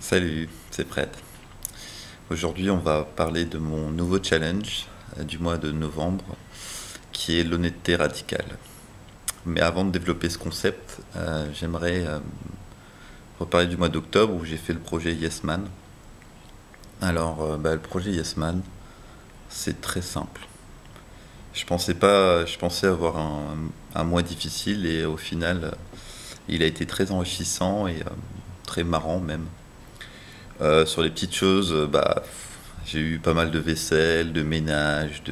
Salut, c'est Fred. Aujourd'hui, on va parler de mon nouveau challenge du mois de novembre, qui est l'honnêteté radicale. Mais avant de développer ce concept, j'aimerais reparler du mois d'octobre où j'ai fait le projet Yes Man. Alors, le projet Yes Man, c'est très simple. Je pensais avoir un mois difficile et au final, il a été très enrichissant et très marrant même. Sur les petites choses, j'ai eu pas mal de vaisselle, de ménage,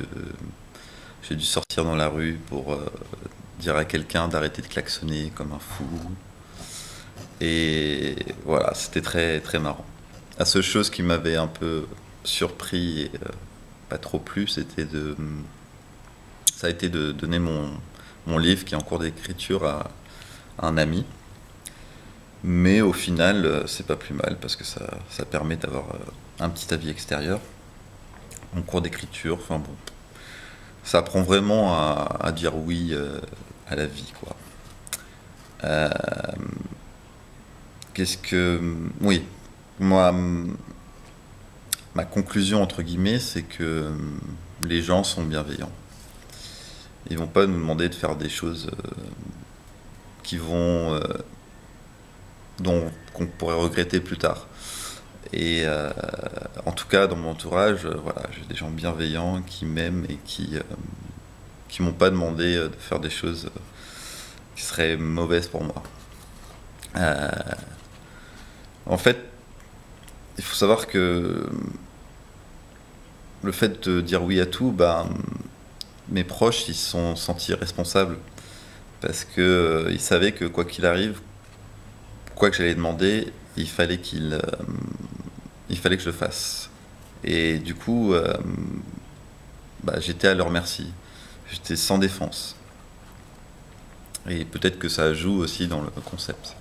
j'ai dû sortir dans la rue pour dire à quelqu'un d'arrêter de klaxonner comme un fou. Et voilà, c'était très très marrant. La seule chose qui m'avait un peu surpris et pas trop plu, ça a été de donner mon livre qui est en cours d'écriture à un ami. Mais au final, c'est pas plus mal parce que ça permet d'avoir un petit avis extérieur en cours d'écriture. Enfin bon, ça apprend vraiment à dire oui à la vie, quoi. Euh, Qu'est-ce que. Oui, moi, ma conclusion, entre guillemets, c'est que les gens sont bienveillants. Ils vont pas nous demander de faire des choses qui vont. Qu'on pourrait regretter plus tard. Et en tout cas, dans mon entourage, voilà, j'ai des gens bienveillants qui m'aiment et qui m'ont pas demandé de faire des choses qui seraient mauvaises pour moi. Euh, En fait, il faut savoir que le fait de dire oui à tout, mes proches, ils se sont sentis responsables parce que ils savaient que quoi qu'il arrive, quoi que j'allais demander, il fallait que je le fasse. Et du coup, j'étais à leur merci. J'étais sans défense. Et peut-être que ça joue aussi dans le concept.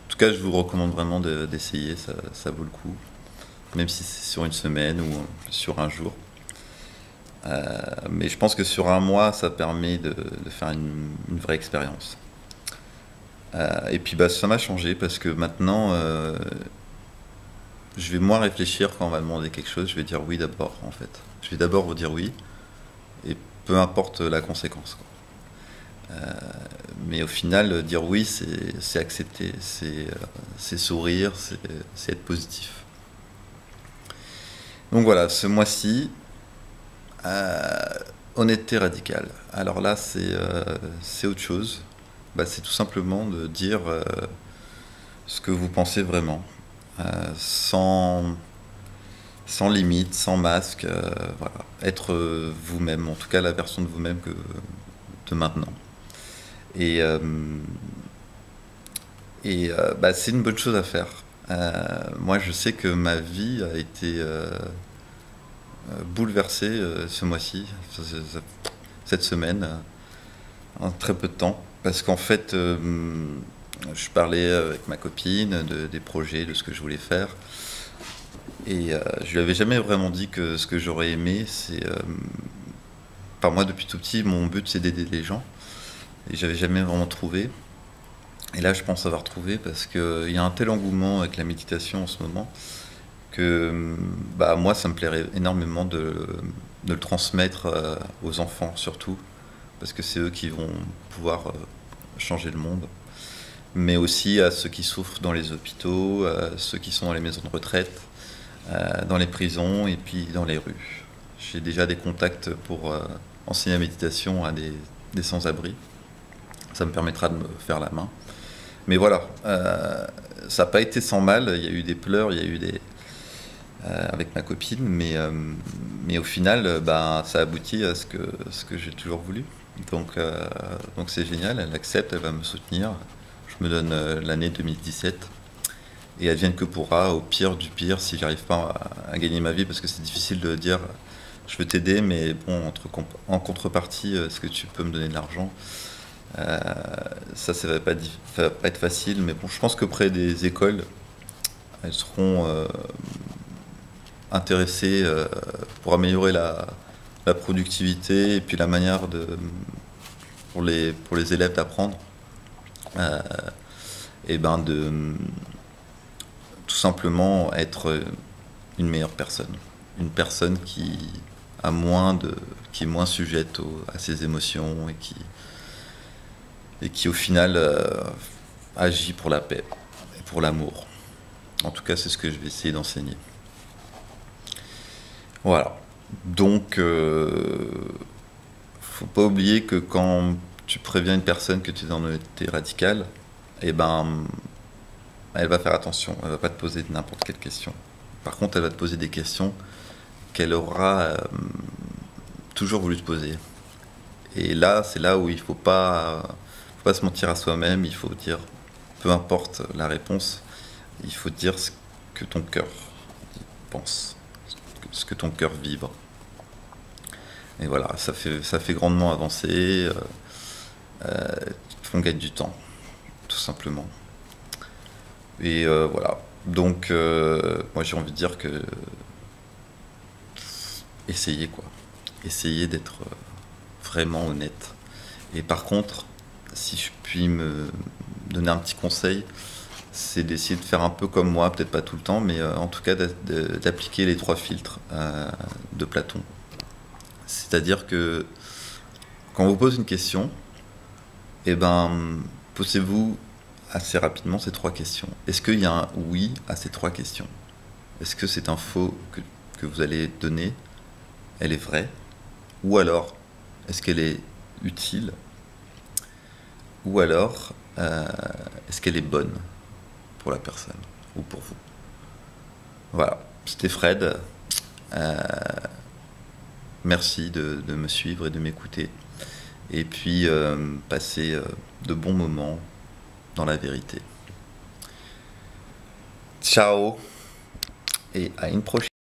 En tout cas, je vous recommande vraiment d'essayer, ça vaut le coup. Même si c'est sur une semaine ou sur un jour. Mais je pense que sur un mois, ça permet de faire une vraie expérience. Et puis ça m'a changé parce que maintenant, je vais moins réfléchir quand on va demander quelque chose. Je vais dire oui d'abord, en fait. Je vais d'abord vous dire oui, et peu importe la conséquence, quoi. Mais au final, dire oui, c'est accepter, c'est sourire, c'est être positif. Donc voilà, ce mois-ci, euh, honnêteté radicale. Alors là, c'est autre chose. C'est tout simplement de dire ce que vous pensez vraiment, euh, sans, sans limite, sans masque. Voilà. Être vous-même, en tout cas la version de vous-même de maintenant. Et, euh, c'est une bonne chose à faire. Moi, je sais que ma vie a été bouleversée ce mois-ci, cette semaine, en très peu de temps. Parce qu'en fait, je parlais avec ma copine des projets, de ce que je voulais faire. Et je lui avais jamais vraiment dit que ce que j'aurais aimé, moi, depuis tout petit, mon but, c'est d'aider les gens. Et j'avais jamais vraiment trouvé. Et là, je pense avoir trouvé parce qu'il y a un tel engouement avec la méditation en ce moment que moi, ça me plairait énormément de le transmettre aux enfants surtout, parce que c'est eux qui vont pouvoir changer le monde, mais aussi à ceux qui souffrent dans les hôpitaux, à ceux qui sont dans les maisons de retraite, dans les prisons et puis dans les rues. J'ai déjà des contacts pour enseigner la méditation à des sans-abri. Ça me permettra de me faire la main. Mais voilà, ça n'a pas été sans mal. Il y a eu des pleurs, il y a eu avec ma copine, mais au final, ça aboutit à ce que j'ai toujours voulu. Donc c'est génial, elle accepte, elle va me soutenir. Je me donne l'année 2017 et advienne que pourra, au pire du pire, si j'arrive pas à gagner ma vie, parce que c'est difficile de dire je veux t'aider, mais bon, en contrepartie, est-ce que tu peux me donner de l'argent? Euh, Ça va pas être facile, mais bon, je pense qu'auprès des écoles, elles seront intéressées pour améliorer la productivité et puis la manière pour les élèves d'apprendre. Euh, et ben de tout simplement être une meilleure personne. Une personne a qui est moins sujette à ses émotions et qui au final agit pour la paix et pour l'amour. En tout cas, c'est ce que je vais essayer d'enseigner. Voilà. Donc, faut pas oublier que quand tu préviens une personne que tu es dans honnêteté radicale, eh ben, elle va faire attention. Elle va pas te poser n'importe quelle question. Par contre, elle va te poser des questions qu'elle aura toujours voulu te poser. Et là, c'est là où il faut pas se mentir à soi-même. Il faut dire, peu importe la réponse, il faut dire ce que ton cœur pense, ce que ton cœur vibre. Et voilà, ça fait grandement avancer. On gagne du temps, tout simplement. Et voilà. Donc, moi j'ai envie de dire que essayez quoi. Essayez d'être vraiment honnête. Et par contre, si je puis me donner un petit conseil, c'est d'essayer de faire un peu comme moi, peut-être pas tout le temps, mais en tout cas d'appliquer les 3 filtres de Platon. C'est-à-dire que quand on vous pose une question, eh ben, posez-vous assez rapidement ces 3 questions. Est-ce qu'il y a un oui à ces 3 questions? Est-ce que cette info que vous allez donner, elle est vraie? Ou alors, est-ce qu'elle est utile? Ou alors, est-ce qu'elle est bonne pour la personne ou pour vous? Voilà, c'était Fred. Merci de me suivre et de m'écouter. Et puis, passer de bons moments dans la vérité. Ciao et à une prochaine.